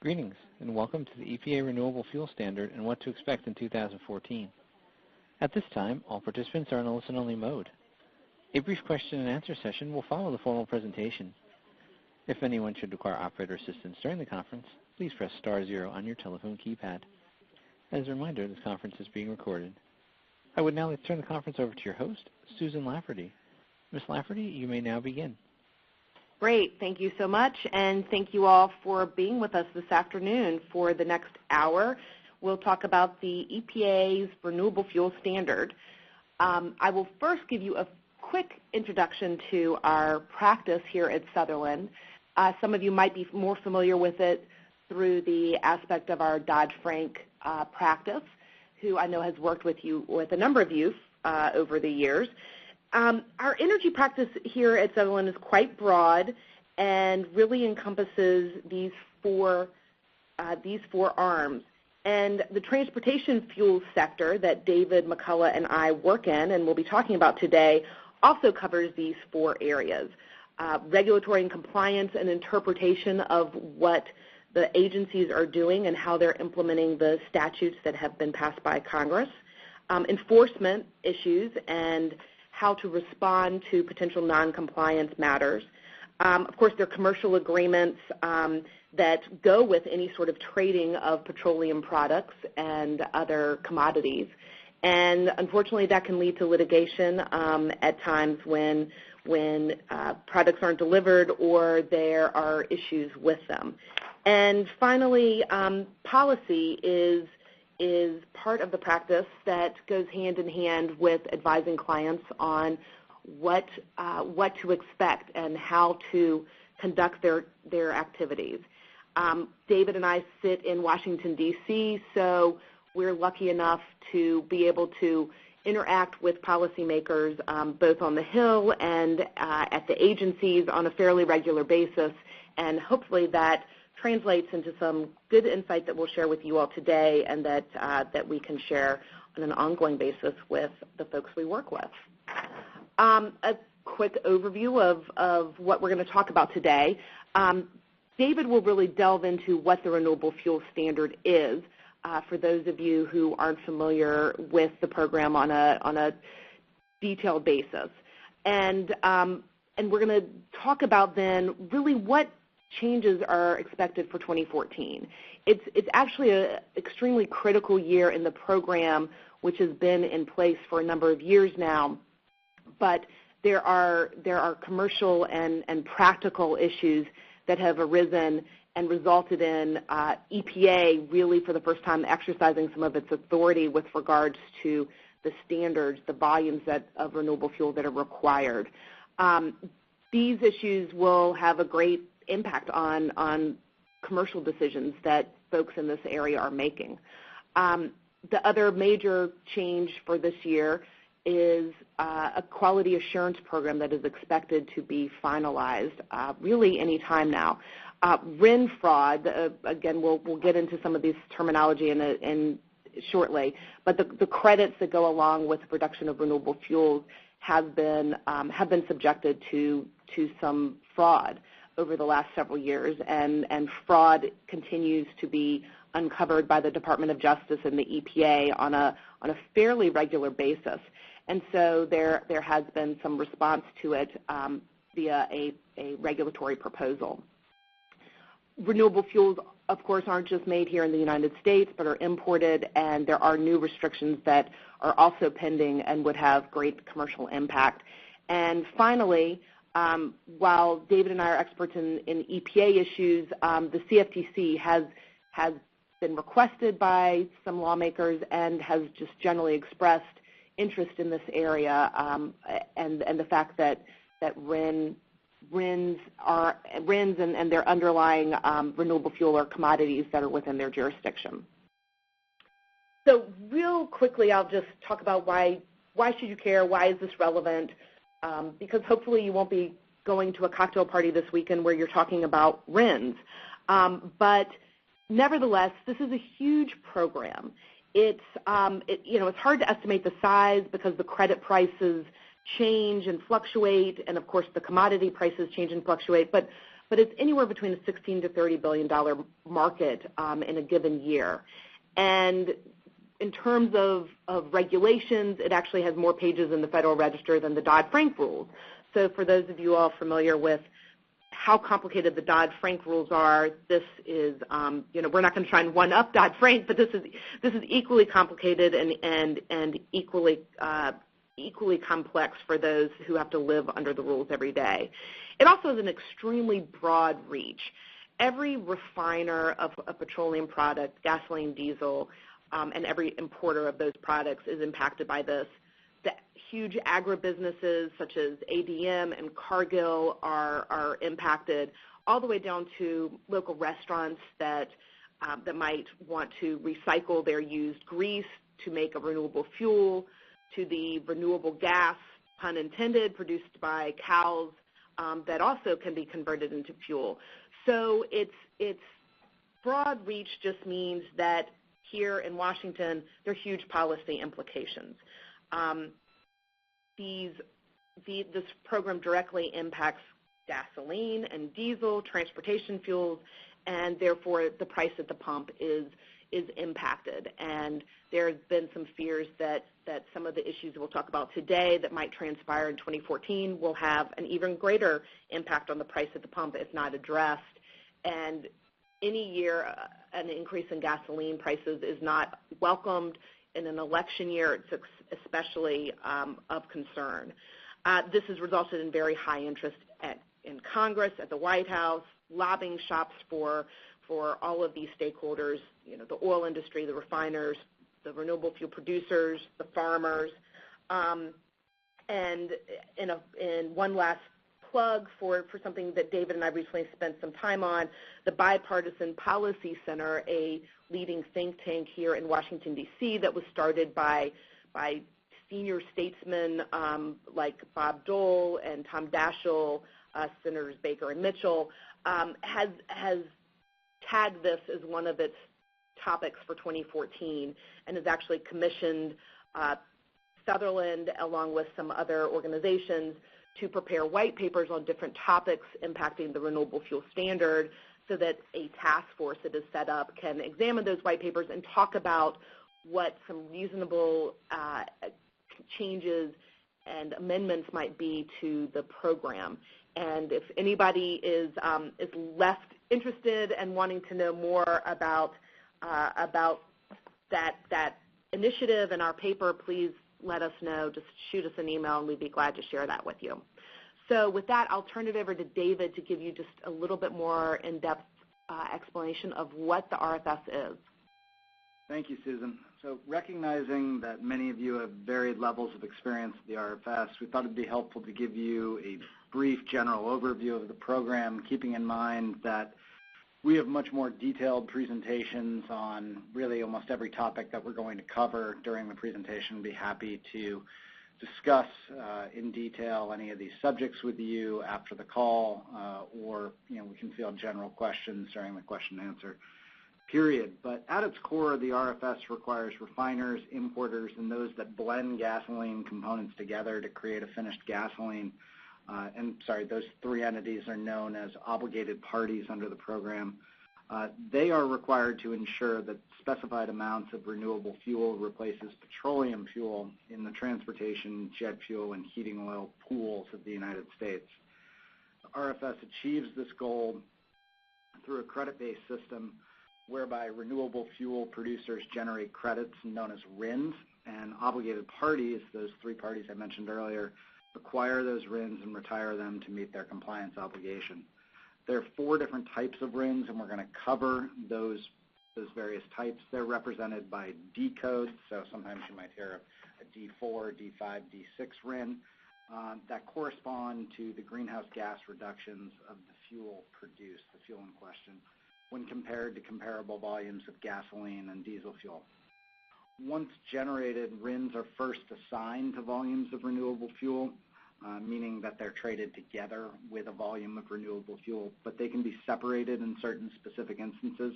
Greetings, and welcome to the EPA Renewable Fuel Standard and what to expect in 2014. At this time, all participants are in a listen-only mode. A brief question-and-answer session will follow the formal presentation. If anyone should require operator assistance during the conference, please press star 0 on your telephone keypad. As a reminder, this conference is being recorded. I would now like to turn the conference over to your host, Susan Lafferty. Ms. Lafferty, you may now begin. Great. Thank you so much, and thank you all for being with us this afternoon. For the next hour, we'll talk about the EPA's Renewable Fuel Standard. I will first give you a quick introduction to our practice here at Sutherland. Some of you might be more familiar with it through the aspect of our Dodd-Frank practice, who I know has worked with a number of you over the years. Our energy practice here at Sutherland is quite broad and really encompasses these four arms. And the transportation fuel sector that David, McCullough, and I work in and we'll be talking about today also covers these four areas. Regulatory and compliance and interpretation of what the agencies are doing and how they're implementing the statutes that have been passed by Congress. Enforcement issues and how to respond to potential non-compliance matters. Of course, there are commercial agreements that go with any sort of trading of petroleum products and other commodities. And unfortunately, that can lead to litigation at times when products aren't delivered or there are issues with them. And finally, policy is part of the practice that goes hand in hand with advising clients on what to expect and how to conduct their activities. David and I sit in Washington, D.C., so we're lucky enough to be able to interact with policymakers both on the Hill and at the agencies on a fairly regular basis, and hopefully that translates into some good insight that we'll share with you all today and that we can share on an ongoing basis with the folks we work with. A quick overview of what we're going to talk about today. David will really delve into what the Renewable Fuel Standard is for those of you who aren't familiar with the program on a detailed basis. And we're going to talk about then really what changes are expected for 2014. It's actually an extremely critical year in the program, which has been in place for a number of years now, but there are commercial and practical issues that have arisen and resulted in EPA really for the first time exercising some of its authority with regards to the standards, the volumes of renewable fuel that are required. These issues will have a great impact on commercial decisions that folks in this area are making. The other major change for this year is a quality assurance program that is expected to be finalized really any time now. RIN fraud, again, we'll get into some of this terminology in shortly, but the credits that go along with the production of renewable fuels have been subjected to some fraud over the last several years, and fraud continues to be uncovered by the Department of Justice and the EPA on a fairly regular basis. And so there has been some response to it via a regulatory proposal. Renewable fuels, of course, aren't just made here in the United States, but are imported, and there are new restrictions that are also pending and would have great commercial impact. And finally, while David and I are experts in EPA issues, the CFTC has been requested by some lawmakers and has just generally expressed interest in this area and the fact that RINs and their underlying renewable fuel are commodities that are within their jurisdiction. So real quickly, I'll just talk about why should you care, why is this relevant, because hopefully you won't be going to a cocktail party this weekend where you're talking about RINs. But nevertheless, this is a huge program. It's hard to estimate the size because the credit prices change and fluctuate, and of course the commodity prices change and fluctuate. But but it's anywhere between a $16 to $30 billion market in a given year. And in terms of regulations, it actually has more pages in the Federal Register than the Dodd-Frank rules. So for those of you all familiar with how complicated the Dodd-Frank rules are, this is, we're not going to try and one-up Dodd-Frank, but this is equally complicated and equally complex for those who have to live under the rules every day. It also has an extremely broad reach. Every refiner of a petroleum product, gasoline, diesel, and every importer of those products is impacted by this. The huge agribusinesses such as ADM and Cargill are impacted, all the way down to local restaurants that might want to recycle their used grease to make a renewable fuel, to the renewable gas, pun intended, produced by cows that also can be converted into fuel. So its broad reach just means that here in Washington, there are huge policy implications. This program directly impacts gasoline and diesel, transportation fuels, and therefore the price at the pump is impacted. And there have been some fears that some of the issues we'll talk about today that might transpire in 2014 will have an even greater impact on the price at the pump if not addressed. And any year an increase in gasoline prices is not welcomed. In an election year, it's especially of concern. This has resulted in very high interest in Congress, at the White House, lobbying shops for all of these stakeholders, the oil industry, the refiners, the renewable fuel producers, the farmers. And in one last plug for something that David and I recently spent some time on, the Bipartisan Policy Center, a leading think tank here in Washington, D.C., that was started by senior statesmen like Bob Dole and Tom Daschle, Senators Baker and Mitchell, has tagged this as one of its topics for 2014 and has actually commissioned Sutherland, along with some other organizations, to prepare white papers on different topics impacting the renewable fuel standard so that a task force that is set up can examine those white papers and talk about what some reasonable changes and amendments might be to the program. And if anybody is left interested and wanting to know more about that initiative and our paper, please let us know. Just shoot us an email and we'd be glad to share that with you. So with that, I'll turn it over to David to give you just a little bit more in-depth explanation of what the RFS is. Thank you, Susan. So recognizing that many of you have varied levels of experience with the RFS, we thought it would be helpful to give you a brief general overview of the program, keeping in mind that we have much more detailed presentations on really almost every topic that we're going to cover during the presentation. We'd be happy to discuss in detail any of these subjects with you after the call, or we can field general questions during the question and answer period. But at its core, the RFS requires refiners, importers, and those that blend gasoline components together to create a finished gasoline. Those three entities are known as obligated parties under the program. They are required to ensure that specified amounts of renewable fuel replaces petroleum fuel in the transportation, jet fuel, and heating oil pools of the United States. The RFS achieves this goal through a credit-based system whereby renewable fuel producers generate credits known as RINs, and obligated parties, those three parties I mentioned earlier, acquire those RINs and retire them to meet their compliance obligation. There are 4 different types of RINs, and we're going to cover those various types. They're represented by D codes, so sometimes you might hear a D4, D5, D6 RIN that correspond to the greenhouse gas reductions of the fuel produced, the fuel in question, when compared to comparable volumes of gasoline and diesel fuel. Once generated, RINs are first assigned to volumes of renewable fuel, meaning that they're traded together with a volume of renewable fuel, but they can be separated in certain specific instances.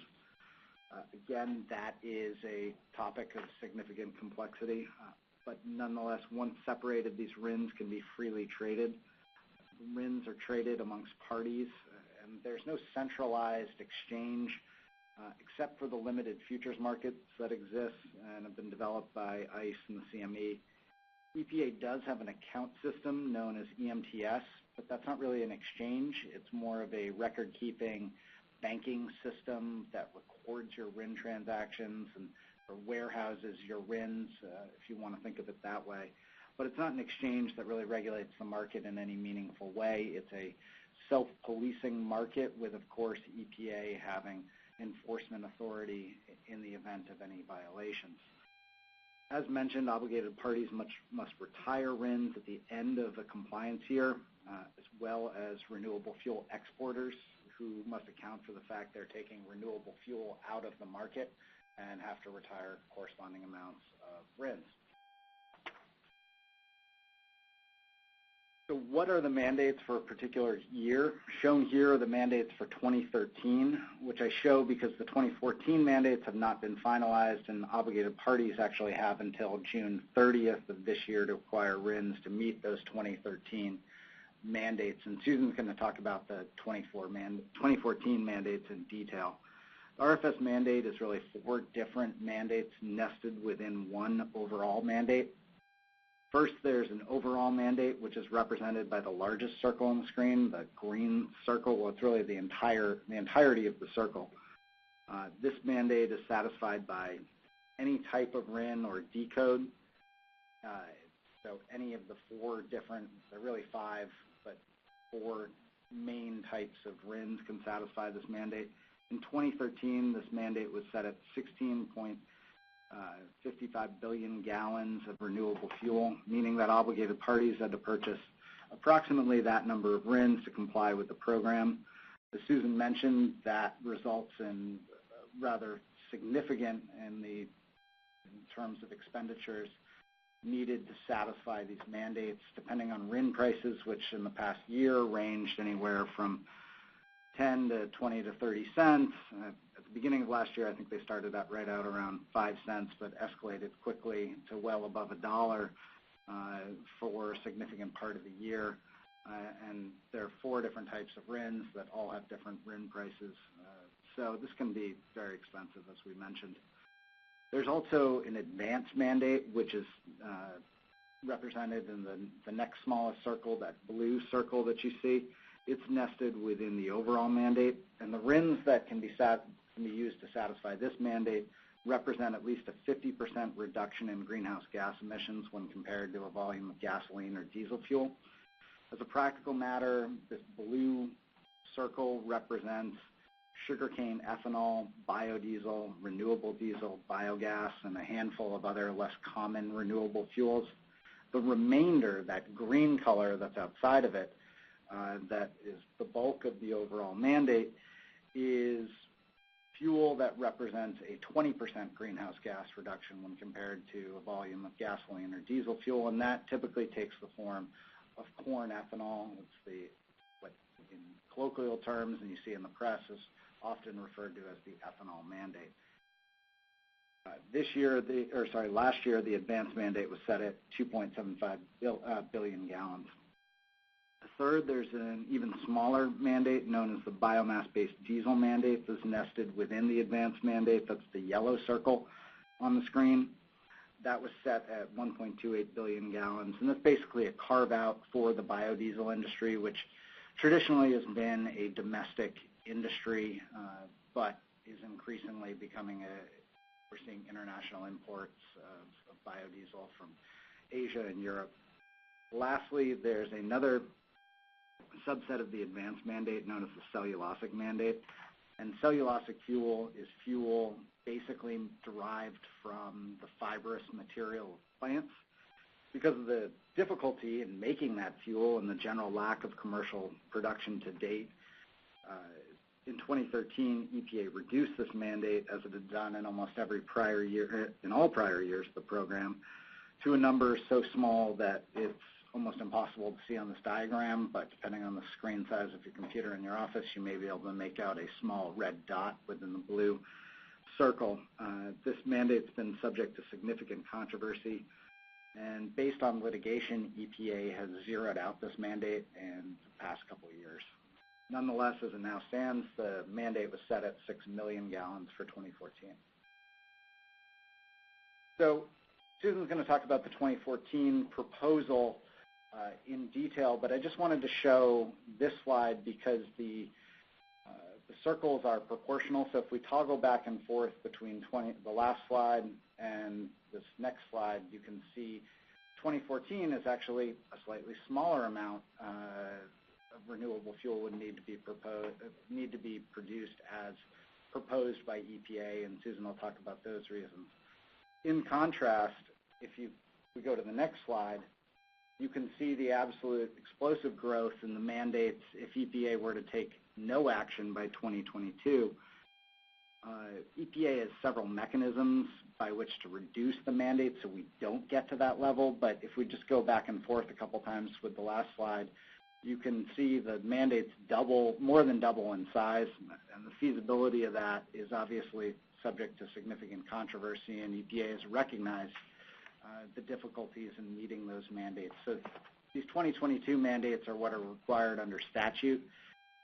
Again, that is a topic of significant complexity, but nonetheless, once separated, these RINs can be freely traded. RINs are traded amongst parties and there's no centralized exchange except for the limited futures markets that exist and have been developed by ICE and the CME. EPA does have an account system known as EMTS, but that's not really an exchange. It's more of a record-keeping banking system that records your RIN transactions and or warehouses your RINs, if you want to think of it that way. But it's not an exchange that really regulates the market in any meaningful way. It's a self-policing market with, of course, EPA having enforcement authority in the event of any violations. As mentioned, obligated parties must retire RINs at the end of a compliance year, as well as renewable fuel exporters who must account for the fact they're taking renewable fuel out of the market and have to retire corresponding amounts of RINs. So what are the mandates for a particular year? Shown here are the mandates for 2013, which I show because the 2014 mandates have not been finalized, and obligated parties actually have until June 30th of this year to acquire RINs to meet those 2013 mandates. And Susan's going to talk about the 2014 mandates in detail. The RFS mandate is really 4 different mandates nested within one overall mandate. First, there's an overall mandate, which is represented by the largest circle on the screen, the green circle. Well, it's really the entirety of the circle. This mandate is satisfied by any type of RIN or decode. So any of the 4 different, there are really 5, but 4 main types of RINs can satisfy this mandate. In 2013, this mandate was set at 16.55 billion gallons of renewable fuel, meaning that obligated parties had to purchase approximately that number of RINs to comply with the program. As Susan mentioned, that results in rather significant in terms of expenditures needed to satisfy these mandates, depending on RIN prices, which in the past year ranged anywhere from 10 to 20 to 30 cents. At the beginning of last year, I think they started out right out around 5 cents, but escalated quickly to well above $1 for a significant part of the year. And there are 4 different types of RINs that all have different RIN prices. So this can be very expensive, as we mentioned. There's also an advance mandate, which is represented in the next smallest circle, that blue circle that you see. It's nested within the overall mandate, and the RINs that can be used to satisfy this mandate represent at least a 50% reduction in greenhouse gas emissions when compared to a volume of gasoline or diesel fuel. As a practical matter, this blue circle represents sugarcane ethanol, biodiesel, renewable diesel, biogas, and a handful of other less common renewable fuels. The remainder, that green color that's outside of it, that is the bulk of the overall mandate, is fuel that represents a 20% greenhouse gas reduction when compared to a volume of gasoline or diesel fuel, and that typically takes the form of corn ethanol. It's what in colloquial terms, and you see in the press, is often referred to as the ethanol mandate. Last year, the advance mandate was set at 2.75 billion gallons. Third, there's an even smaller mandate known as the biomass-based diesel mandate that's nested within the advanced mandate. That's the yellow circle on the screen. That was set at 1.28 billion gallons, and that's basically a carve-out for the biodiesel industry, which traditionally has been a domestic industry, but is increasingly becoming we're seeing international imports of biodiesel from Asia and Europe. Lastly, there's another subset of the advanced mandate known as the cellulosic mandate. And cellulosic fuel is fuel basically derived from the fibrous material of plants. Because of the difficulty in making that fuel and the general lack of commercial production to date, in 2013, EPA reduced this mandate, as it had done in almost every prior year, in all prior years of the program, to a number so small that it's almost impossible to see on this diagram, but depending on the screen size of your computer in your office, you may be able to make out a small red dot within the blue circle. This mandate's been subject to significant controversy, and based on litigation, EPA has zeroed out this mandate in the past couple of years. Nonetheless, as it now stands, the mandate was set at 6 million gallons for 2014. So Susan's going to talk about the 2014 proposal in detail, but I just wanted to show this slide because the circles are proportional. So if we toggle back and forth between the last slide and this next slide, you can see 2014 is actually a slightly smaller amount of renewable fuel would need to be produced as proposed by EPA, and Susan will talk about those reasons. In contrast, if we go to the next slide, you can see the absolute explosive growth in the mandates if EPA were to take no action by 2022. EPA has several mechanisms by which to reduce the mandate so we don't get to that level, but if we just go back and forth a couple times with the last slide, you can see the mandates more than double in size, and the feasibility of that is obviously subject to significant controversy, and EPA has recognized the difficulties in meeting those mandates. So these 2022 mandates are what are required under statute,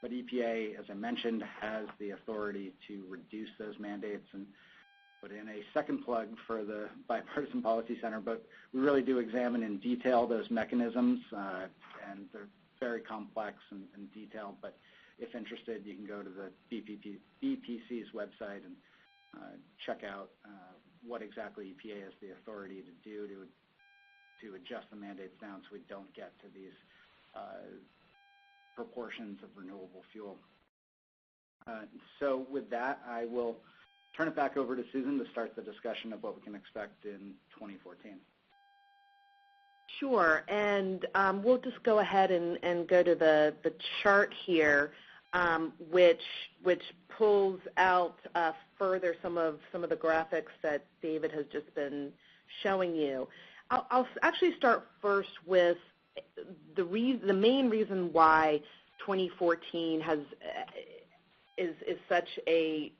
but EPA, as I mentioned, has the authority to reduce those mandates. And put in a second plug for the Bipartisan Policy Center, but we really do examine in detail those mechanisms, and they're very complex and detailed, but if interested, you can go to the BPC's website and check out what exactly EPA has the authority to do to adjust the mandates down so we don't get to these proportions of renewable fuel. So with that, I will turn it back over to Susan to start the discussion of what we can expect in 2014. Sure, and we'll just go ahead and go to the chart here, which pulls out further some of the graphics that David has just been showing you. I'll actually start first with the main reason why 2014 is such a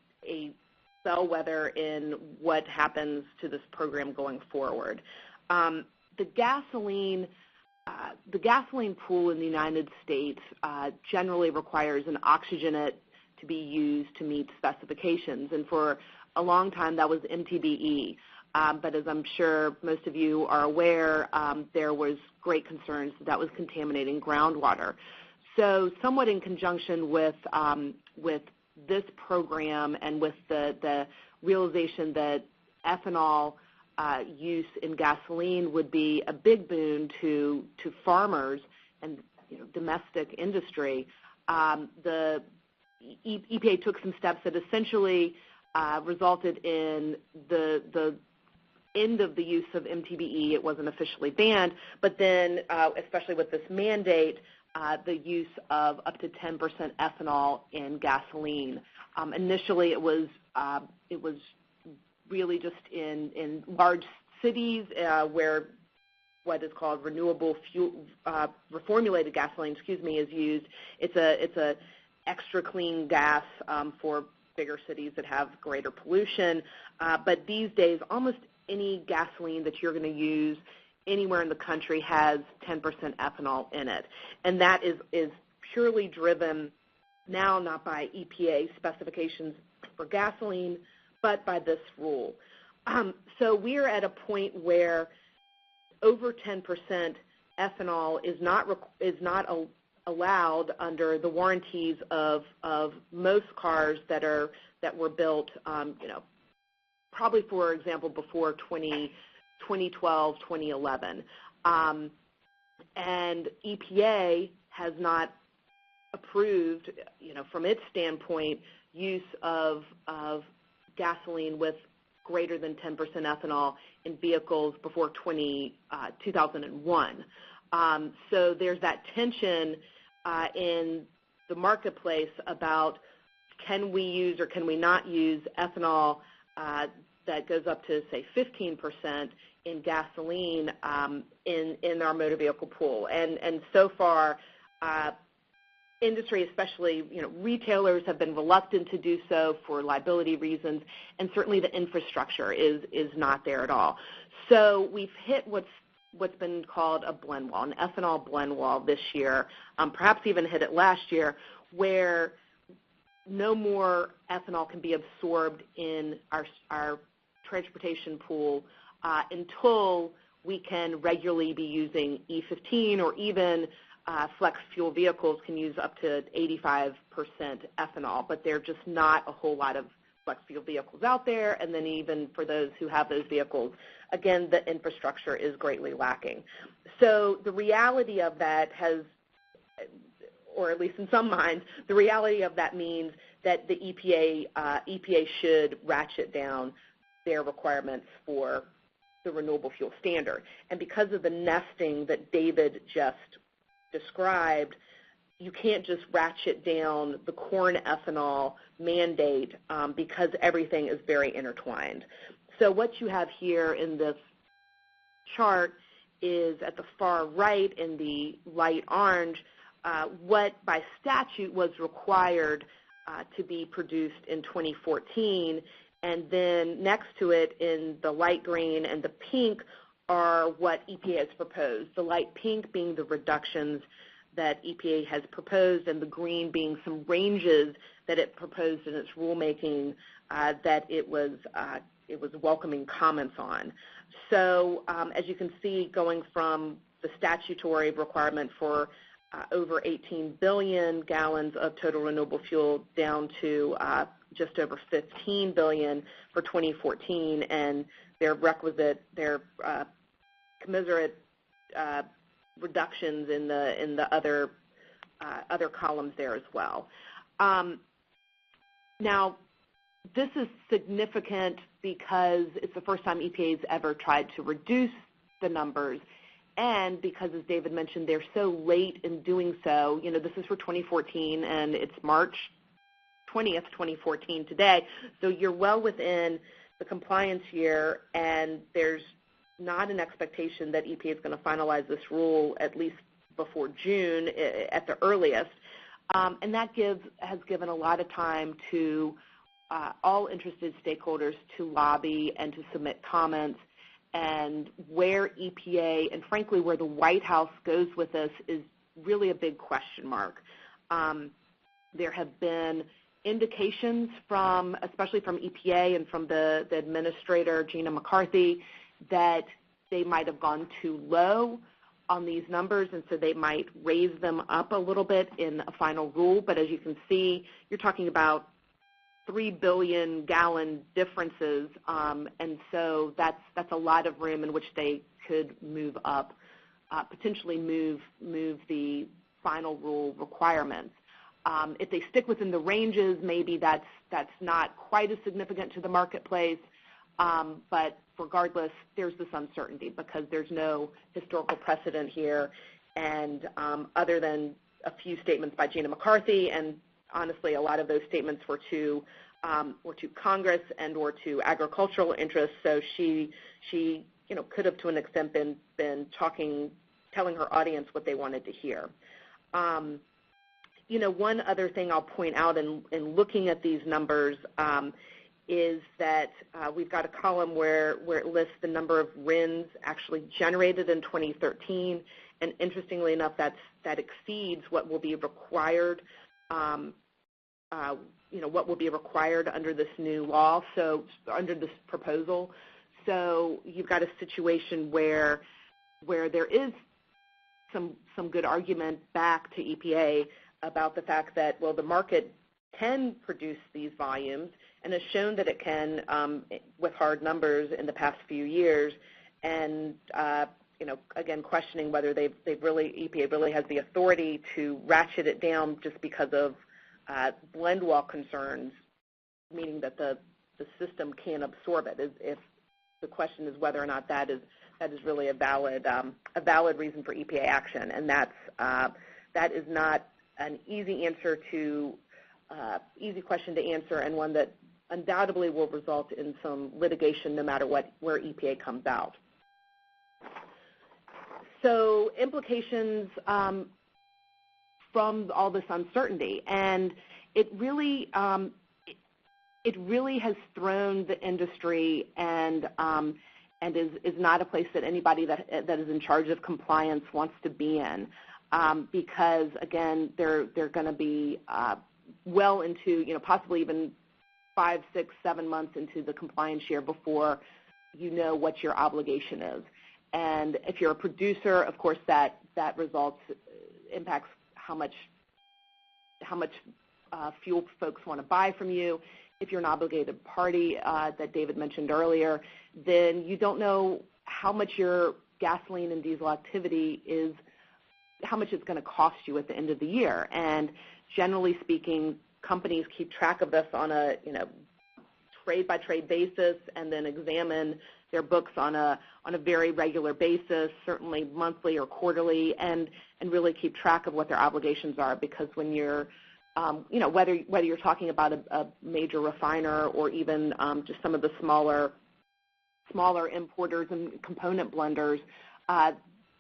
bellwether in what happens to this program going forward. The gasoline pool in the United States generally requires an oxygenate to be used to meet specifications, and for a long time that was MTBE. But as I'm sure most of you are aware, there was great concerns that was contaminating groundwater. So somewhat in conjunction with this program and with the realization that ethanol use in gasoline would be a big boon to farmers and domestic industry, the EPA took some steps that essentially resulted in the end of the use of MTBE. It wasn't officially banned, but then, especially with this mandate, the use of up to 10% ethanol in gasoline. Initially, it was really just in large cities where what is called renewable fuel, reformulated gasoline, is used. It's a extra clean gas for bigger cities that have greater pollution. But these days, almost any gasoline that you're going to use anywhere in the country has 10% ethanol in it. And that is purely driven now not by EPA specifications for gasoline, but by this rule. So we're at a point where over 10% ethanol is not allowed under the warranties of most cars that were built, probably, for example, before 2012, 2011. And EPA has not approved, from its standpoint, use of gasoline with greater than 10% ethanol in vehicles before 2001. So there's that tension in the marketplace about can we use or can we not use ethanol that goes up to, say, 15% in gasoline in our motor vehicle pool. And so far, industry, especially retailers, have been reluctant to do so for liability reasons, and certainly the infrastructure is not there at all. So we've hit what's been called a blend wall, an ethanol blend wall this year, perhaps even hit it last year, where no more ethanol can be absorbed in our transportation pool until we can regularly be using E15, or even flex fuel vehicles can use up to 85% ethanol, but there are just not a whole lot of flex fuel vehicles out there, and then even for those who have those vehicles, again, the infrastructure is greatly lacking. So the reality of that has, or at least in some minds, the reality of that means that the EPA should ratchet down their requirements for the renewable fuel standard. And because of the nesting that David just described, you can't just ratchet down the corn ethanol mandate because everything is very intertwined. So what you have here in this chart is at the far right in the light orange, what by statute was required to be produced in 2014, and then next to it in the light green and the pink are what EPA has proposed, the light pink being the reductions that EPA has proposed, and the green being some ranges that it proposed in its rulemaking that it was welcoming comments on. So as you can see, going from the statutory requirement for over 18 billion gallons of total renewable fuel down to just over 15 billion for 2014, and their commensurate reductions in the other columns there as well. Now, this is significant because it's the first time EPA has ever tried to reduce the numbers, and because, as David mentioned, they're so late in doing so. You know, this is for 2014, and it's March 20th, 2014 today, so you're well within the compliance year, and there's not an expectation that EPA is going to finalize this rule at least before June at the earliest, and that has given a lot of time to all interested stakeholders to lobby and to submit comments. And where EPA and frankly where the White House goes with this is really a big question mark. There have been indications from, especially from EPA and from the administrator, Gina McCarthy, that they might have gone too low on these numbers, and so they might raise them up a little bit in a final rule. But as you can see, you're talking about 3 billion gallon differences, and so that's a lot of room in which they could move up, potentially move the final rule requirements. If they stick within the ranges, maybe that's not quite as significant to the marketplace, but regardless, there's this uncertainty because there's no historical precedent here, and other than a few statements by Gina McCarthy, and honestly, a lot of those statements were to Congress and or to agricultural interests. So she could have to an extent been telling her audience what they wanted to hear. One other thing I'll point out in looking at these numbers is that we've got a column where it lists the number of RINs actually generated in 2013, and interestingly enough, that exceeds what will be required. What will be required under this new law, so under this proposal. So you've got a situation where there is some good argument back to EPA about the fact that, well, the market can produce these volumes and has shown that it can with hard numbers in the past few years, and again, questioning whether EPA really has the authority to ratchet it down just because of blend wall concerns, meaning that the system can't absorb it. If the question is whether or not that is really a valid reason for EPA action, and that is not an easy question to answer, and one that undoubtedly will result in some litigation no matter where EPA comes out. So implications from all this uncertainty, and it really has thrown the industry and is not a place that anybody that is in charge of compliance wants to be in. because, again, they're going to be well into, possibly even 5, 6, 7 months into the compliance year before you know what your obligation is. And if you're a producer, of course, that impacts how much fuel folks want to buy from you. If you're an obligated party that David mentioned earlier, then you don't know how much your gasoline and diesel activity is, how much it's going to cost you at the end of the year. And generally speaking, companies keep track of this on a trade-by-trade basis and then examine their books on a very regular basis, certainly monthly or quarterly, and really keep track of what their obligations are, because when you're whether you're talking about a major refiner or even just some of the smaller importers and component blenders,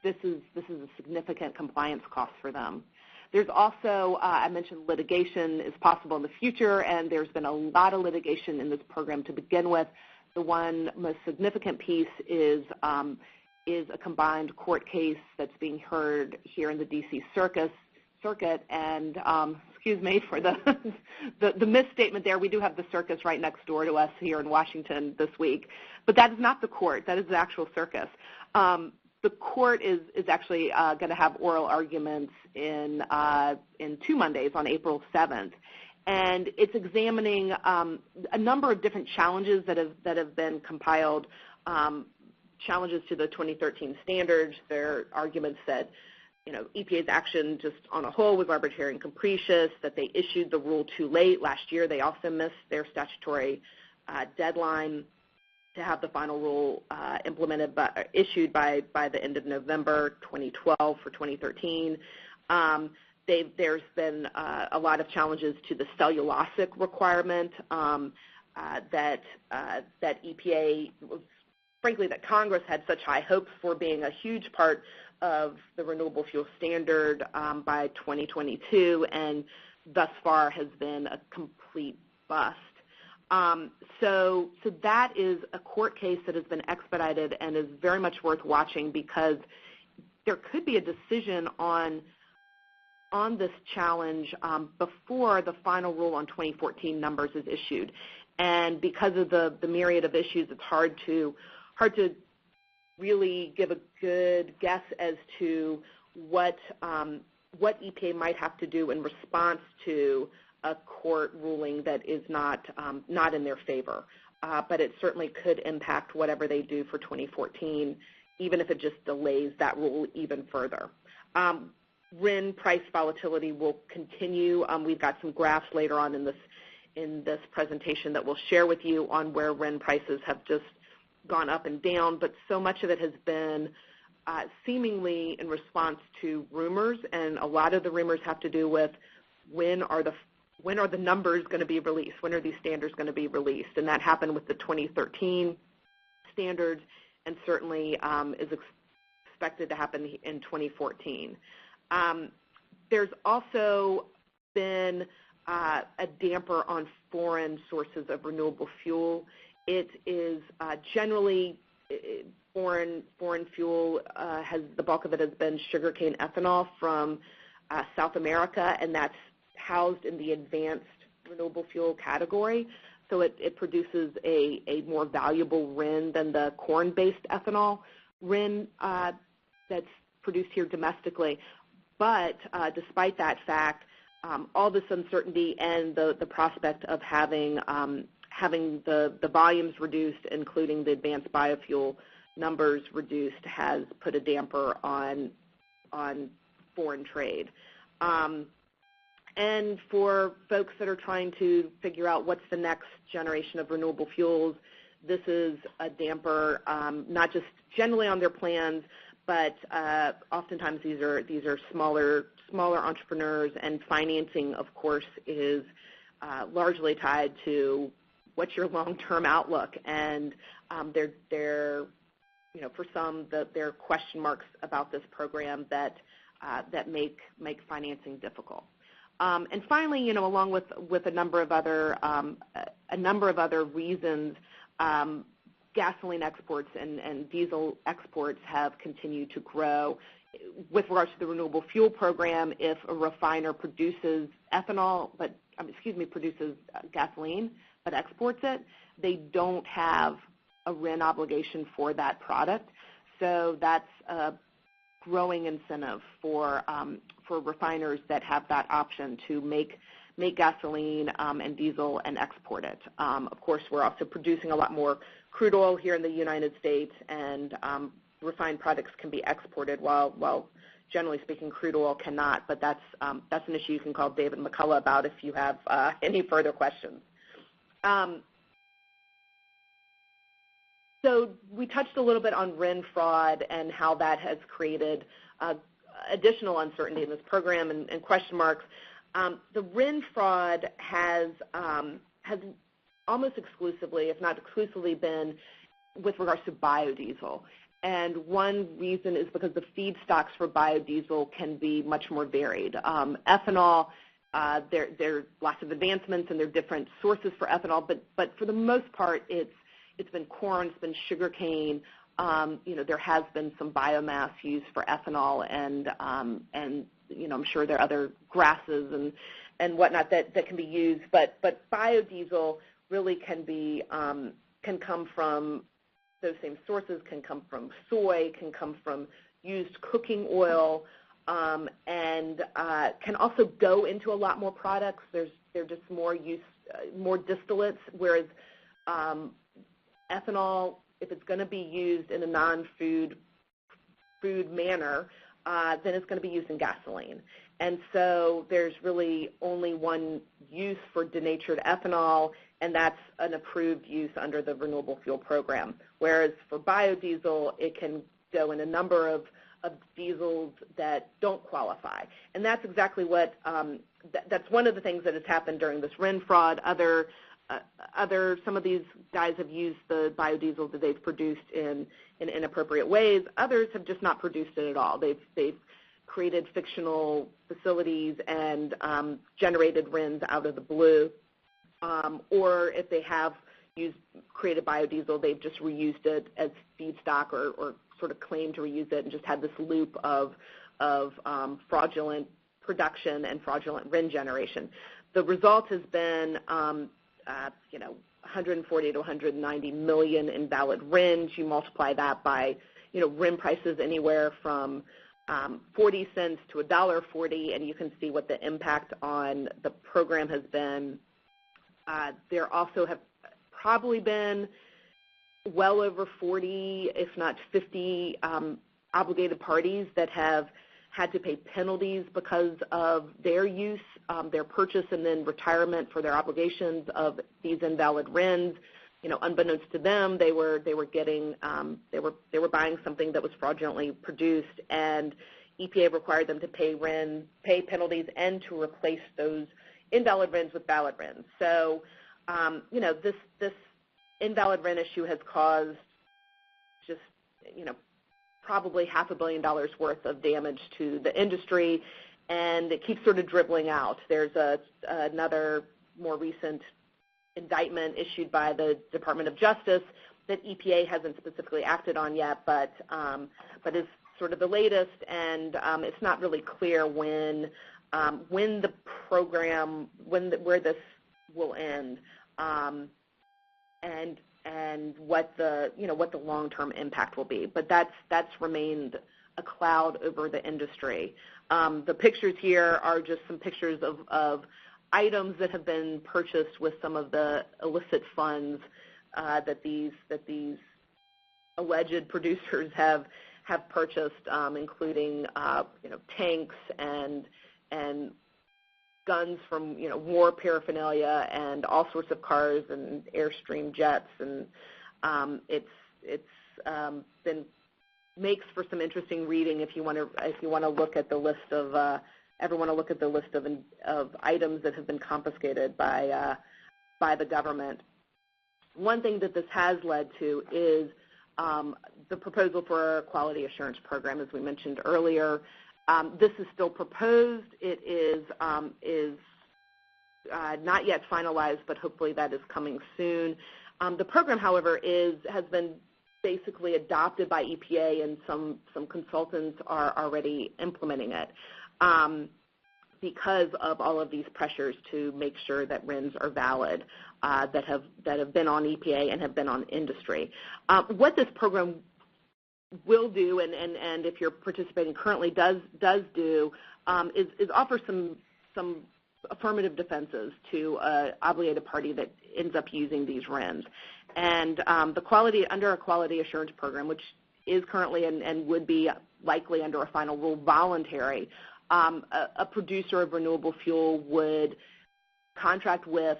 this is a significant compliance cost for them. There's also, I mentioned litigation is possible in the future, and there's been a lot of litigation in this program to begin with. The one most significant piece is a combined court case that's being heard here in the D.C. circuit, and excuse me for the misstatement there. We do have the circus right next door to us here in Washington this week, but that is not the court. That is the actual circus. The court is actually going to have oral arguments in 2 Mondays on April 7th. And it's examining a number of different challenges that have been compiled, challenges to the 2013 standards. There are arguments that EPA's action just on a whole was arbitrary and capricious, that they issued the rule too late. Last year they also missed their statutory deadline to have the final rule issued by the end of November 2012 for 2013. There's been a lot of challenges to the cellulosic requirement that EPA, frankly, that Congress had such high hopes for being a huge part of the renewable fuel standard by 2022, and thus far has been a complete bust. So that is a court case that has been expedited and is very much worth watching, because there could be a decision on this challenge before the final rule on 2014 numbers is issued. And because of the myriad of issues, it's hard to really give a good guess as to what EPA might have to do in response to a court ruling that is not in their favor. But it certainly could impact whatever they do for 2014, even if it just delays that rule even further. RIN price volatility will continue. We've got some graphs later on in this presentation that we'll share with you on where RIN prices have just gone up and down, but so much of it has been seemingly in response to rumors, and a lot of the rumors have to do with when are the numbers going to be released, when are these standards going to be released, and that happened with the 2013 standards, and certainly is expected to happen in 2014. There's also been a damper on foreign sources of renewable fuel. It is generally foreign fuel, the bulk of it has been sugarcane ethanol from South America, and that's housed in the advanced renewable fuel category. So it produces a more valuable RIN than the corn-based ethanol RIN that's produced here domestically. But despite that fact, all this uncertainty and the prospect of having the volumes reduced, including the advanced biofuel numbers reduced, has put a damper on foreign trade. And for folks that are trying to figure out what's the next generation of renewable fuels, this is a damper, not just generally on their plans, but oftentimes these are smaller entrepreneurs, and financing, of course, is largely tied to what's your long-term outlook. And for some, there are question marks about this program that make financing difficult. And finally, along with a number of other reasons, gasoline exports and diesel exports have continued to grow. with regards to the renewable fuel program, if a refiner produces produces gasoline but exports it, they don't have a RIN obligation for that product. So that's a growing incentive for refiners that have that option to make gasoline and diesel and export it. Of course, we're also producing a lot more crude oil here in the United States, and refined products can be exported while generally speaking crude oil cannot, but that's an issue you can call David McCullough about if you have any further questions. So we touched a little bit on RIN fraud and how that has created additional uncertainty in this program and question marks. The RIN fraud has almost exclusively, if not exclusively, been with regards to biodiesel. And one reason is because the feedstocks for biodiesel can be much more varied. Ethanol, there are lots of advancements and there are different sources for ethanol, but for the most part, it's been corn, it's been sugarcane. There has been some biomass used for ethanol, and I'm sure there are other grasses and whatnot that can be used. But biodiesel really can come from those same sources, can come from soy, can come from used cooking oil, and can also go into a lot more products. They're just more distillates, whereas ethanol, if it's going to be used in a non-food manner, then it's going to be used in gasoline. And so there's really only one use for denatured ethanol, and that's an approved use under the Renewable Fuel Program. Whereas for biodiesel, it can go in a number of diesels that don't qualify. And that's exactly what, that's one of the things that has happened during this RIN fraud. Some of these guys have used the biodiesel that they've produced in inappropriate ways. Others have just not produced it at all. They've created fictional facilities and generated RINs out of the blue. Or if they have created biodiesel, they've just reused it as feedstock or sort of claimed to reuse it and just had this loop of fraudulent production and fraudulent RIN generation. The result has been 140 to 190 million invalid RINs. You multiply that by, RIN prices anywhere from 40 cents to $1.40, and you can see what the impact on the program has been. There also have probably been well over 40, if not 50, obligated parties that have had to pay penalties because of their use, their purchase and then retirement for their obligations of these invalid RINs. Unbeknownst to them, they were buying something that was fraudulently produced, and EPA required them to pay penalties and to replace those invalid RINs with valid RINs. So, this invalid RIN issue has caused just, probably $500 million worth of damage to the industry, and it keeps sort of dribbling out. There's another more recent indictment issued by the Department of Justice that EPA hasn't specifically acted on yet, but is sort of the latest, and it's not really clear when the program, where this will end, and what the long-term impact will be. But that's remained a cloud over the industry. The pictures here are just some pictures of items that have been purchased with some of the illicit funds that these alleged producers have purchased, including tanks and guns from war paraphernalia and all sorts of cars and Airstream jets, and it's been makes for some interesting reading if you want to look at the list of of items that have been confiscated by the government. One thing that this has led to is the proposal for a quality assurance program, as we mentioned earlier. This is still proposed. It is not yet finalized, but hopefully that is coming soon. The program, however, has been basically adopted by EPA, and some consultants are already implementing it because of all of these pressures to make sure that RINs are valid that have been on EPA and have been on industry. What this program will do, and if you're participating currently does do, is offer some affirmative defenses to an obligated party that ends up using these RINs. And under a quality assurance program, which is currently and would be likely under a final rule voluntary, a producer of renewable fuel would contract with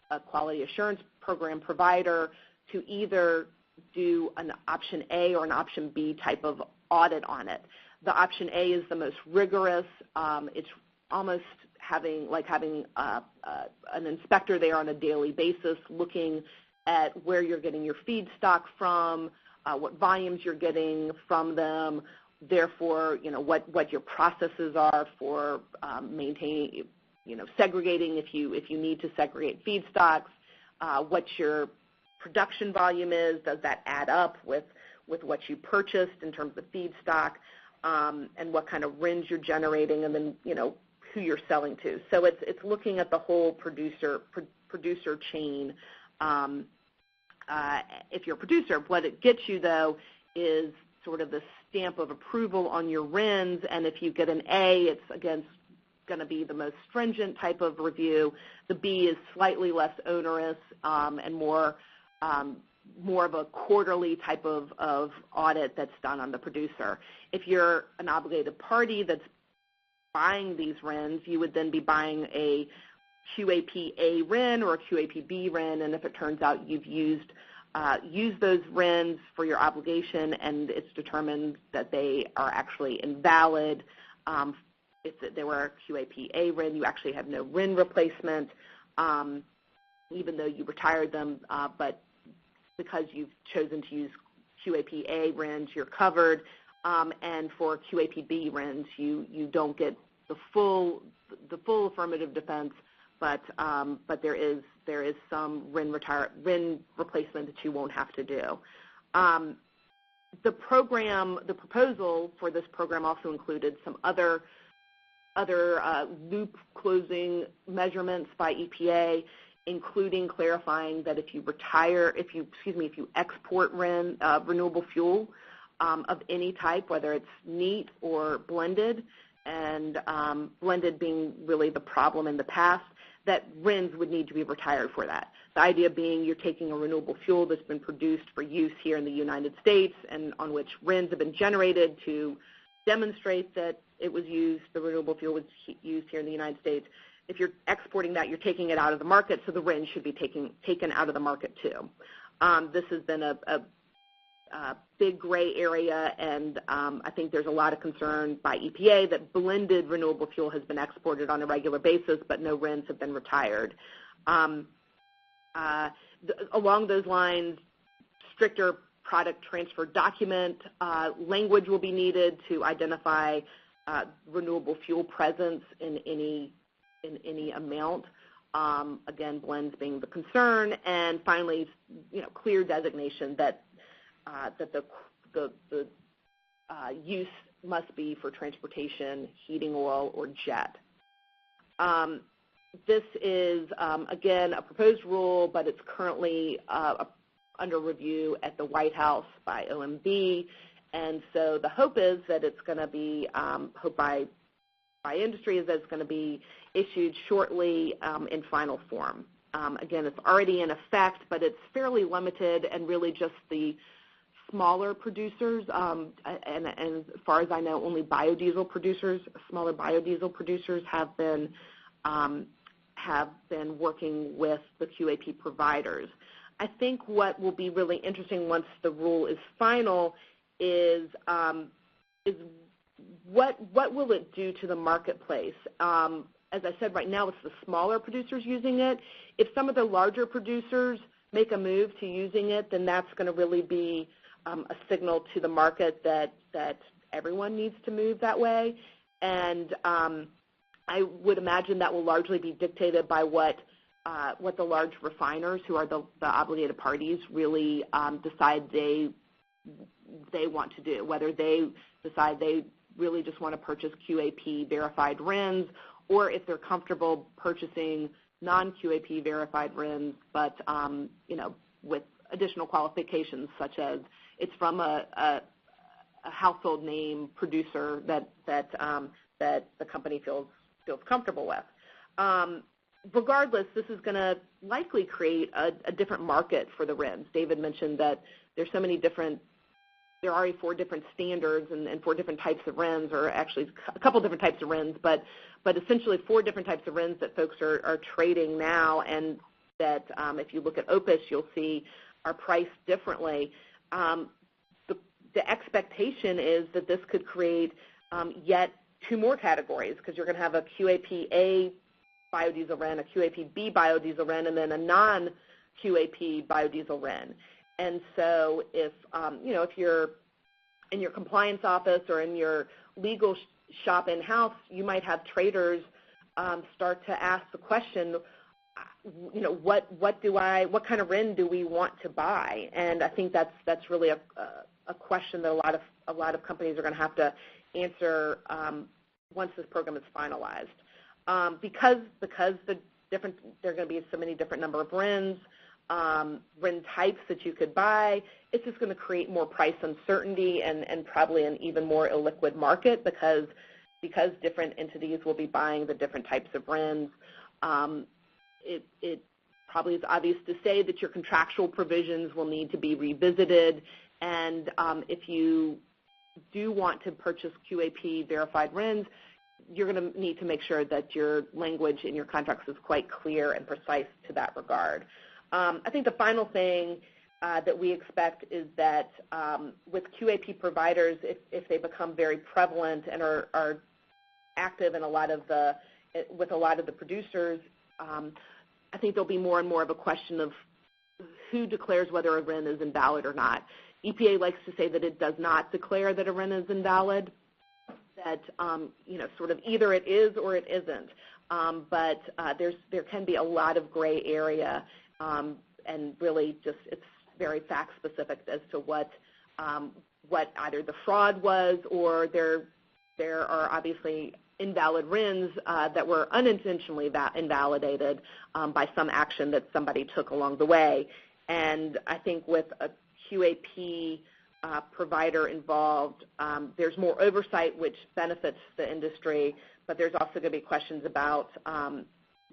a quality assurance program provider to either do an option A or an option B type of audit on it. The option A is the most rigorous. It's almost having an inspector there on a daily basis looking at where you're getting your feedstock from, what volumes you're getting from them, therefore, what your processes are for maintaining, segregating if you need to segregate feedstocks, what your production volume is, does that add up with what you purchased in terms of feedstock, and what kind of RINs you're generating, and then, who you're selling to. So it's looking at the whole producer chain. If you're a producer, what it gets you, though, is sort of the stamp of approval on your RINs, and if you get an A, it's, again, going to be the most stringent type of review. The B is slightly less onerous and more of a quarterly type of audit that's done on the producer. If you're an obligated party that's buying these RINs, you would then be buying a QAP-A RIN or a QAP-B RIN, and if it turns out you've used those RINs for your obligation and it's determined that they are actually invalid, if they were a QAP-A RIN, you actually have no RIN replacement, even though you retired them, but because you've chosen to use QAP-A RINs, you're covered, and for QAP-B RINs, you don't get the full affirmative defense, but there is some RIN replacement that you won't have to do. The proposal for this program also included some other loop closing measurements by EPA, including clarifying that if you export renewable fuel of any type, whether it's neat or blended, and blended being really the problem in the past, that RINs would need to be retired for that. The idea being you're taking a renewable fuel that's been produced for use here in the United States and on which RINs have been generated to demonstrate that it was used, the renewable fuel was used here in the United States. If you're exporting that, you're taking it out of the market, so the RINs should be taken out of the market too. This has been a big gray area, and I think there's a lot of concern by EPA that blended renewable fuel has been exported on a regular basis, but no RINs have been retired. Along those lines, stricter product transfer document language will be needed to identify renewable fuel presence in any amount. Again, blends being the concern, and finally, clear designation that the use must be for transportation, heating oil, or jet. This is, again, a proposed rule, but it's currently under review at the White House by OMB, and so the hope is that it's going to be, hope by industry is that it's going to be issued shortly in final form. Again, it's already in effect, but it's fairly limited, and really just the smaller producers, and as far as I know, only biodiesel producers, smaller biodiesel producers have been working with the QAP providers. I think what will be really interesting once the rule is final is what will it do to the marketplace? As I said, right now it's the smaller producers using it. If some of the larger producers make a move to using it, then that's going to really be a signal to the market that everyone needs to move that way. And I would imagine that will largely be dictated by what the large refiners, who are the obligated parties, really decide they they want to do, whether they decide they really just want to purchase QAP verified RINs, or if they're comfortable purchasing non-QAP verified RINs, but with additional qualifications, such as it's from a household name producer that the company feels comfortable with. Regardless, this is going to likely create a different market for the RINs. David mentioned that there's so many different. There are already 4 different standards and 4 different types of RINs, or actually a couple different types of RINs, but essentially 4 different types of RINs that folks are trading now, and that if you look at OPIS, you'll see are priced differently. The expectation is that this could create yet 2 more categories, because you're going to have a QAP-A biodiesel RIN, a QAP-B biodiesel RIN, and then a non-QAP biodiesel RIN. And so if you're in your compliance office or in your legal shop in-house, you might have traders start to ask the question, what kind of RIN do we want to buy? And I think that's really a question that a lot of companies are going to have to answer once this program is finalized. Because there are going to be so many different number of RINs, RIN types that you could buy, it's just going to create more price uncertainty and probably an even more illiquid market, because different entities will be buying the different types of RINs. It probably is obvious to say that your contractual provisions will need to be revisited, and if you do want to purchase QAP verified RINs, you're going to need to make sure that your language in your contracts is quite clear and precise to that regard. I think the final thing that we expect is that with QAP providers, if they become very prevalent and are active in with a lot of the producers, I think there'll be more and more of a question of who declares whether a RIN is invalid or not. EPA likes to say that it does not declare that a RIN is invalid, that sort of either it is or it isn't. But there can be a lot of gray area, and really just it's very fact specific as to what either the fraud was, or there are obviously invalid RINs that were unintentionally invalidated by some action that somebody took along the way. And I think with a QAP provider involved, there's more oversight, which benefits the industry, but there's also going to be questions about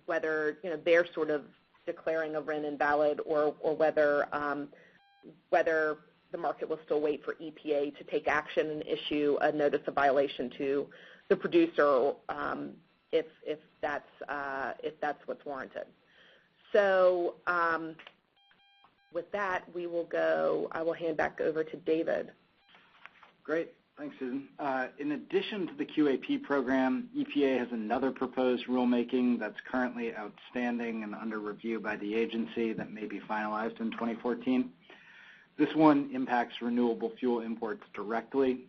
whether they're sort of declaring a RIN invalid, or whether the market will still wait for EPA to take action and issue a notice of violation to the producer if that's what's warranted. So with that, I will hand back over to David. Great. Thanks, Susan. In addition to the QAP program, EPA has another proposed rulemaking that's currently outstanding and under review by the agency that may be finalized in 2014. This one impacts renewable fuel imports directly,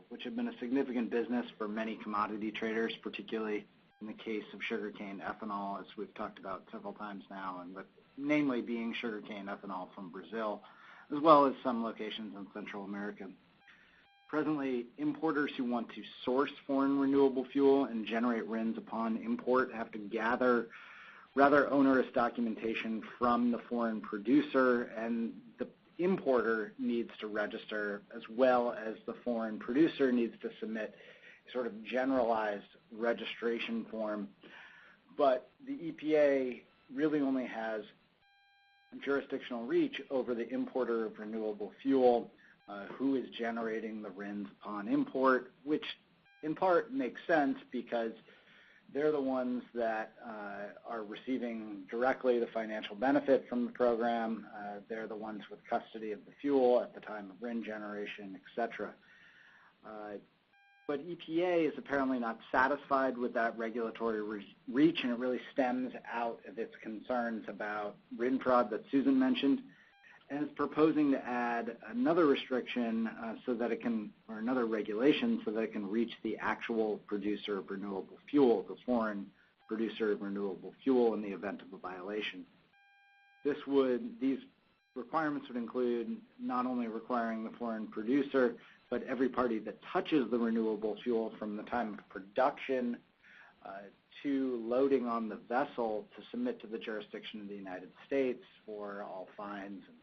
which have been a significant business for many commodity traders, particularly in the case of sugarcane ethanol, as we've talked about several times now, and namely being sugarcane ethanol from Brazil, as well as some locations in Central America. Presently, importers who want to source foreign renewable fuel and generate RINs upon import have to gather rather onerous documentation from the foreign producer, and the importer needs to register, as well as the foreign producer needs to submit a sort of generalized registration form. But the EPA really only has jurisdictional reach over the importer of renewable fuel, who is generating the RINs upon import, which in part makes sense because they're the ones that are receiving directly the financial benefit from the program. They're the ones with custody of the fuel at the time of RIN generation, et cetera. But EPA is apparently not satisfied with that regulatory reach, and it really stems out of its concerns about RIN fraud that Susan mentioned, and is proposing to add another restriction so that it can, or another regulation so that it can reach the actual producer of renewable fuel, the foreign producer of renewable fuel, in the event of a violation. These requirements would include not only requiring the foreign producer, but every party that touches the renewable fuel from the time of production to loading on the vessel to submit to the jurisdiction of the United States for all fines and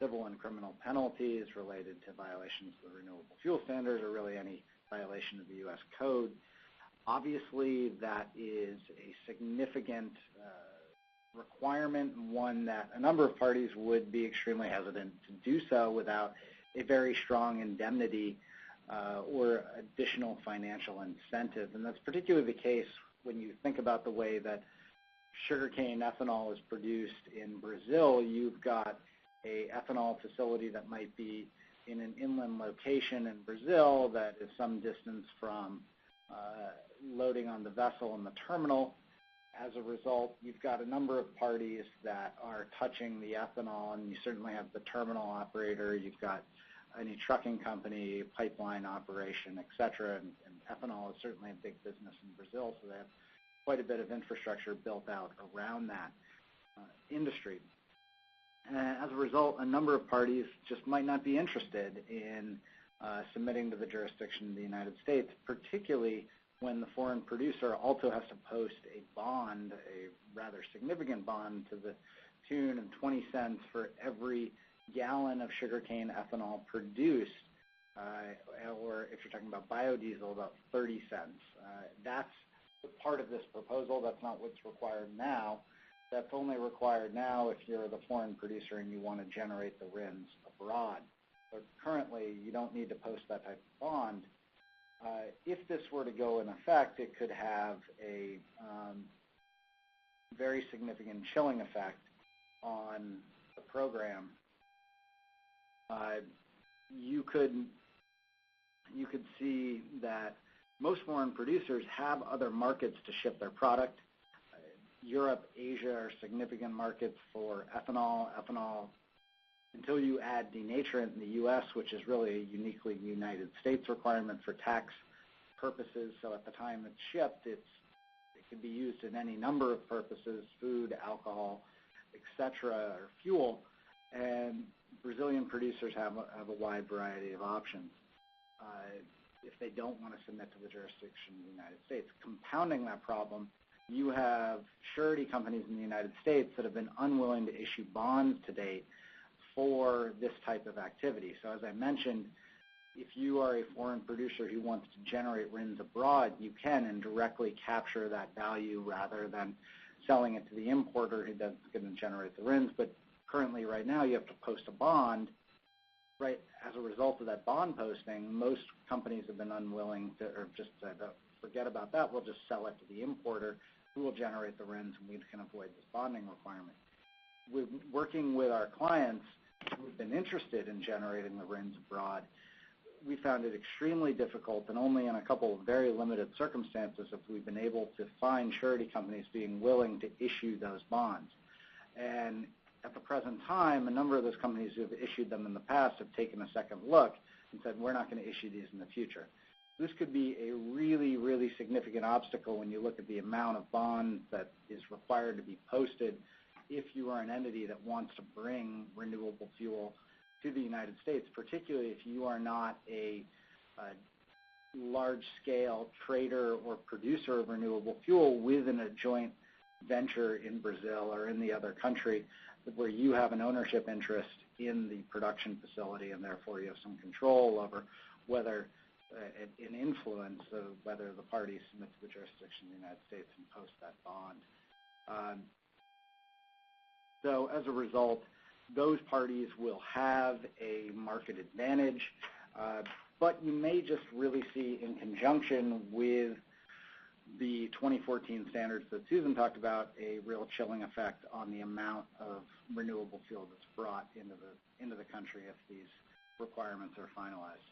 civil and criminal penalties related to violations of the Renewable Fuel Standard or really any violation of the U.S. Code. Obviously, that is a significant requirement, one that a number of parties would be extremely hesitant to do so without a very strong indemnity or additional financial incentive. And that's particularly the case when you think about the way that sugarcane ethanol is produced in Brazil. You've got a ethanol facility that might be in an inland location in Brazil that is some distance from loading on the vessel in the terminal. As a result, you've got a number of parties that are touching the ethanol, and you certainly have the terminal operator, you've got any trucking company, pipeline operation, et cetera, and ethanol is certainly a big business in Brazil, so they have quite a bit of infrastructure built out around that industry. And as a result, a number of parties just might not be interested in submitting to the jurisdiction of the United States, particularly when the foreign producer also has to post a bond, a rather significant bond to the tune of 20 cents for every gallon of sugarcane ethanol produced, or if you're talking about biodiesel, about 30 cents. That's part of this proposal. That's not what's required now. That's only required now if you're the foreign producer and you want to generate the RINs abroad. But currently, you don't need to post that type of bond. If this were to go in effect, it could have a very significant chilling effect on the program. You could see that most foreign producers have other markets to ship their product. Europe, Asia are significant markets for ethanol. Ethanol, until you add denaturant in the U.S., which is really a uniquely United States requirement for tax purposes, so at the time it's shipped, it can be used in any number of purposes, food, alcohol, etc., or fuel, and Brazilian producers have a wide variety of options if they don't want to submit to the jurisdiction of the United States. Compounding that problem, you have surety companies in the United States that have been unwilling to issue bonds to date for this type of activity. So as I mentioned, if you are a foreign producer who wants to generate RINs abroad, you can and directly capture that value rather than selling it to the importer who doesn't going to generate the RINs. But currently, right now, you have to post a bond. Right as a result of that bond posting, most companies have been unwilling to, or just forget about that. We'll just sell it to the importer who will generate the RINs, and we can avoid this bonding requirement. We're working with our clients who've been interested in generating the RINs abroad. We found it extremely difficult, and only in a couple of very limited circumstances have we been able to find surety companies being willing to issue those bonds. And at the present time, a number of those companies who have issued them in the past have taken a second look and said, we're not going to issue these in the future. This could be a really, really significant obstacle when you look at the amount of bonds that is required to be posted if you are an entity that wants to bring renewable fuel to the United States, particularly if you are not a large-scale trader or producer of renewable fuel within a joint venture in Brazil or in the other country where you have an ownership interest in the production facility, and therefore you have some control over whether an influence of whether the parties submit to the jurisdiction of the United States and post that bond. So as a result, those parties will have a market advantage, but you may just really see in conjunction with the 2014 standards that Susan talked about a real chilling effect on the amount of renewable fuel that's brought into the country if these requirements are finalized.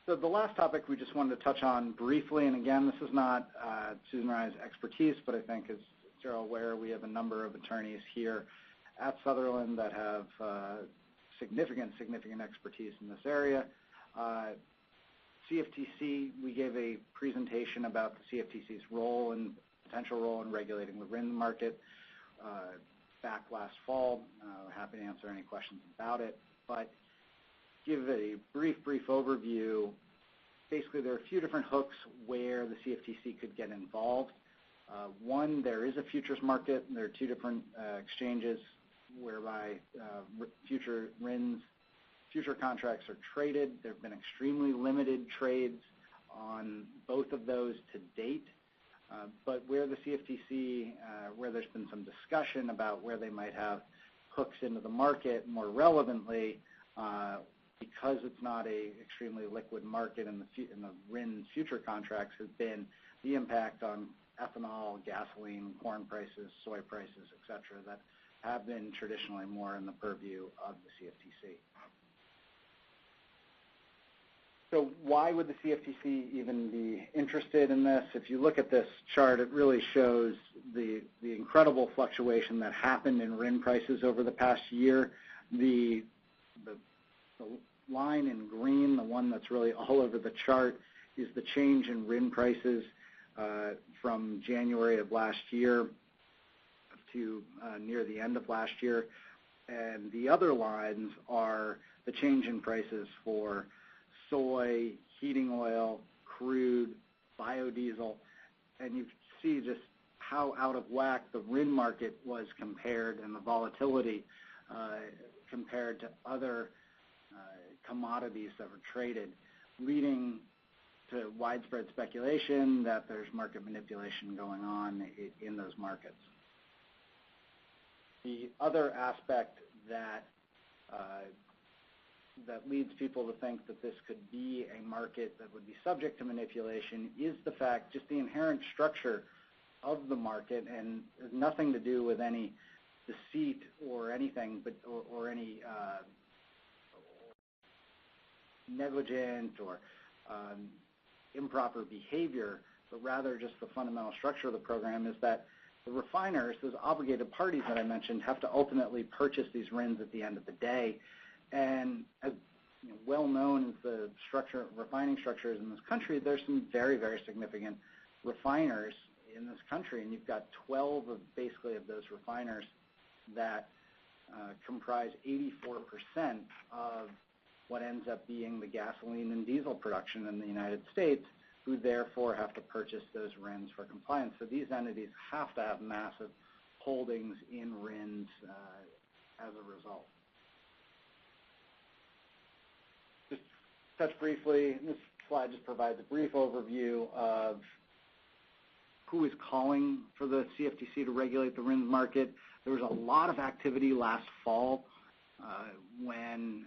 So the last topic we just wanted to touch on briefly, and again, this is not Susan and I's expertise, but I think as you're aware, we have a number of attorneys here at Sutherland that have significant expertise in this area. CFTC, we gave a presentation about the CFTC's role in potential role in regulating the RIN market back last fall. We're happy to answer any questions about it. But give a brief overview. Basically, there are a few different hooks where the CFTC could get involved. One, there is a futures market. There are two different exchanges whereby future RINs, future contracts are traded. There have been extremely limited trades on both of those to date. But where the CFTC, where there's been some discussion about where they might have hooks into the market, more relevantly, because it's not a extremely liquid market in the RIN future contracts, has been the impact on ethanol, gasoline, corn prices, soy prices, et cetera, that have been traditionally more in the purview of the CFTC. So why would the CFTC even be interested in this? If you look at this chart, it really shows the incredible fluctuation that happened in RIN prices over the past year. The line in green, the one that's really all over the chart, is the change in RIN prices from January of last year to near the end of last year. And the other lines are the change in prices for soy, heating oil, crude, biodiesel, and you see just how out of whack the RIN market was compared, and the volatility compared to other commodities that were traded, leading to widespread speculation that there's market manipulation going on in those markets. The other aspect that leads people to think that this could be a market that would be subject to manipulation is the fact, just the inherent structure of the market, and has nothing to do with any deceit or anything, but or any negligent or improper behavior, but rather just the fundamental structure of the program is that the refiners, those obligated parties that I mentioned, have to ultimately purchase these RINs at the end of the day. And as well known as the refining structure is in this country, there's some very, very significant refiners in this country, and you've got 12 of those refiners that comprise 84% of what ends up being the gasoline and diesel production in the United States, who therefore have to purchase those RINs for compliance. So these entities have to have massive holdings in RINs as a result. Just touch briefly, this slide just provides a brief overview of who is calling for the CFTC to regulate the RINs market. There was a lot of activity last fall when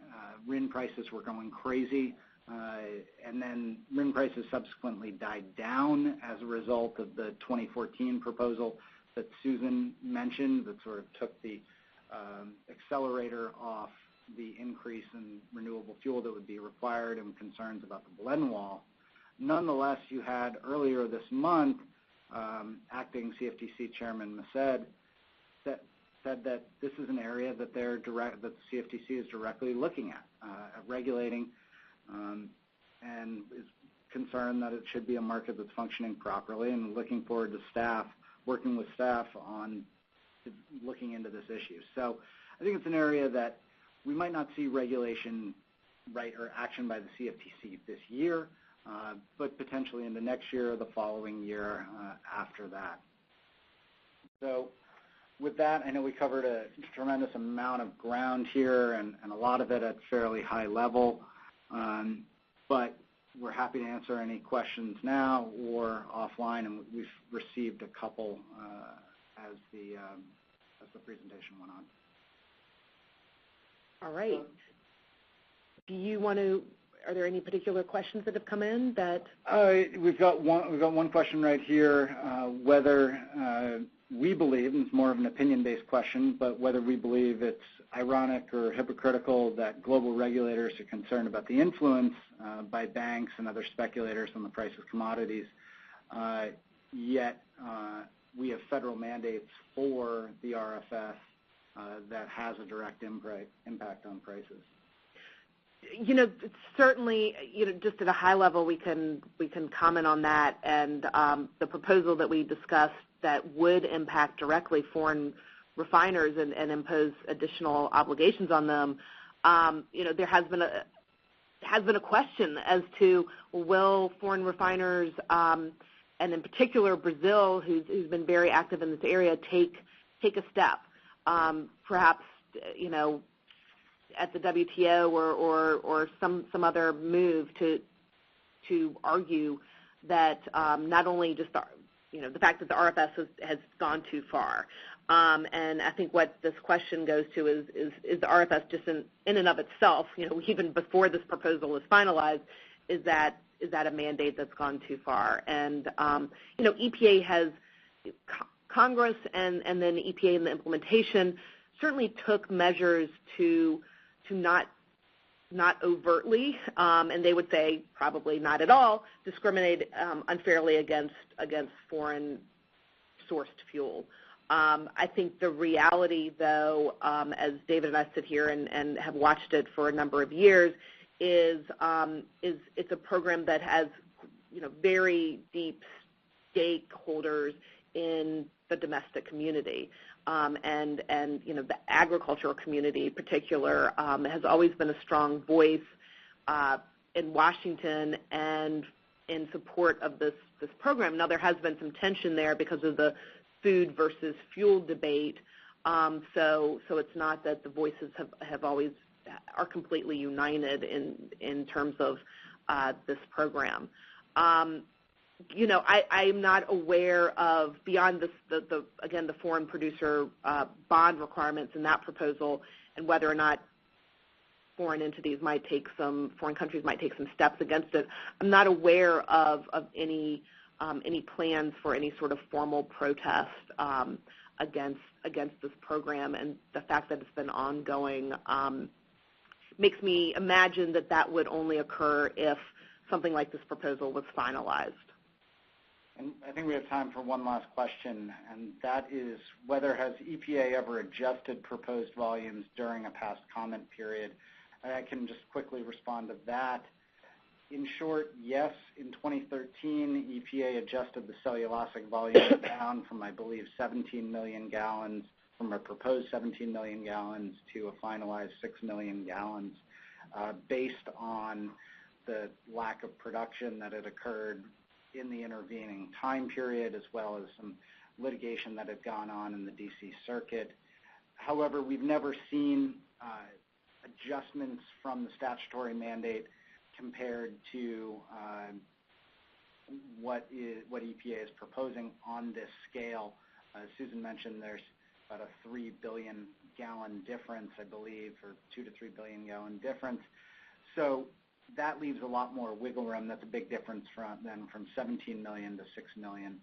RIN prices were going crazy, and then RIN prices subsequently died down as a result of the 2014 proposal that Susan mentioned that sort of took the accelerator off the increase in renewable fuel that would be required and concerns about the blend wall. Nonetheless, you had earlier this month acting CFTC Chairman Mased said that this is an area that that the CFTC is directly looking at regulating, and is concerned that it should be a market that's functioning properly, and looking forward to working with staff on looking into this issue. So I think it's an area that we might not see regulation or action by the CFTC this year, but potentially in the next year or the following year after that. So with that, I know we covered a tremendous amount of ground here, and a lot of it at fairly high level, but we're happy to answer any questions now or offline, and we've received a couple as the presentation went on. All right. Are there any particular questions that have come in that? We've got one question right here, whether we believe, and it's more of an opinion-based question, but whether we believe it's ironic or hypocritical that global regulators are concerned about the influence by banks and other speculators on the price of commodities, yet we have federal mandates for the RFS that has a direct impact on prices. Certainly, just at a high level, we can comment on that, and the proposal that we discussed that would impact directly foreign refiners and impose additional obligations on them. There has been a question as to, will foreign refiners, and in particular Brazil, who's been very active in this area, take a step, perhaps at the WTO or some other move to argue that not only just the fact that the RFS has gone too far, and I think what this question goes to is the RFS just in and of itself, even before this proposal is finalized, is that a mandate that's gone too far? And EPA has Congress and then EPA in the implementation certainly took measures to not overtly, and they would say probably not at all, discriminate unfairly against foreign sourced fuel. I think the reality, though, as David and I sit here and have watched it for a number of years, is it's a program that has very deep stakeholders in the domestic community. And the agricultural community in particular has always been a strong voice in Washington and in support of this program. Now, there has been some tension there because of the food versus fuel debate, so it's not that the voices are completely united in terms of this program. I'm not aware of, beyond the foreign producer bond requirements in that proposal, and whether or not foreign countries might take some steps against it. I'm not aware of any plans for any sort of formal protest against this program, and the fact that it's been ongoing makes me imagine that would only occur if something like this proposal was finalized. And I think we have time for one last question, and that is, whether has EPA ever adjusted proposed volumes during a past comment period? I can just quickly respond to that. In short, yes. In 2013, EPA adjusted the cellulosic volume down from, I believe, 17 million gallons, from a proposed 17 million gallons to a finalized 6 million gallons, based on the lack of production that had occurred in the intervening time period, as well as some litigation that had gone on in the D.C. Circuit. However, we've never seen adjustments from the statutory mandate compared to what EPA is proposing on this scale. As Susan mentioned, there's about a 3 billion gallon difference, I believe, or 2 to 3 billion gallon difference. So that leaves a lot more wiggle room. That's a big difference from 17 million to 6 million.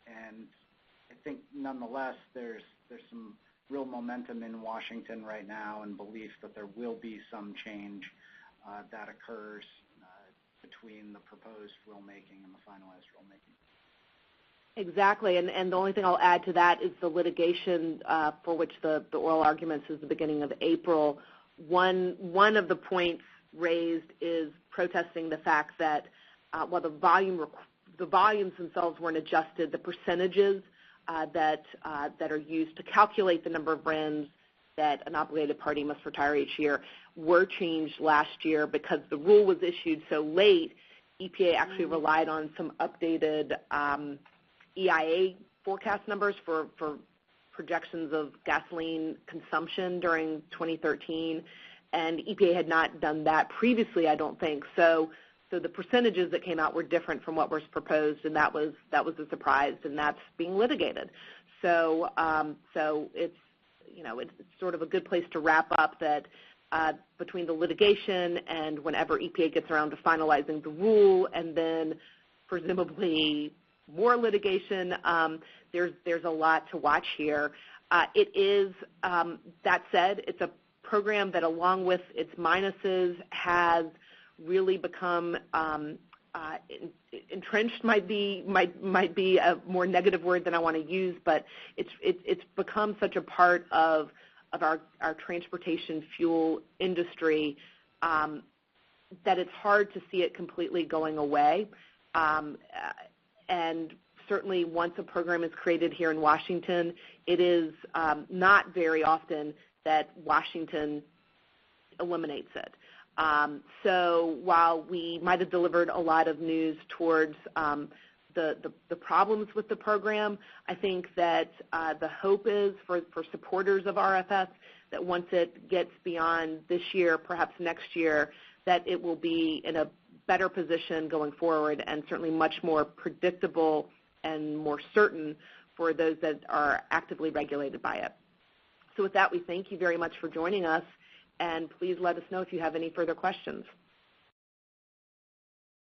And I think nonetheless there's some real momentum in Washington right now and belief that there will be some change that occurs between the proposed rulemaking and the finalized rulemaking. Exactly, and the only thing I'll add to that is the litigation for which the oral arguments is the beginning of April. One of the points raised is protesting the fact that while the volumes themselves weren't adjusted, the percentages that are used to calculate the number of RINs that an obligated party must retire each year were changed last year because the rule was issued so late. EPA actually relied on some updated EIA forecast numbers for projections of gasoline consumption during 2013, and EPA had not done that previously, I don't think. So the percentages that came out were different from what was proposed, and that was a surprise, and that's being litigated. So it's sort of a good place to wrap up that between the litigation and whenever EPA gets around to finalizing the rule, and then presumably more litigation, there's a lot to watch here. It is, that said, it's a program that, along with its minuses, has really become entrenched. Might be a more negative word than I want to use, but it's become such a part of our transportation fuel industry that it's hard to see it completely going away. And certainly once a program is created here in Washington, it is not very often that Washington eliminates it. So while we might have delivered a lot of news towards the problems with the program, I think that the hope is for supporters of RFS that once it gets beyond this year, perhaps next year, that it will be in a better position going forward and certainly much more predictable and more certain for those that are actively regulated by it. So with that, we thank you very much for joining us, and please let us know if you have any further questions.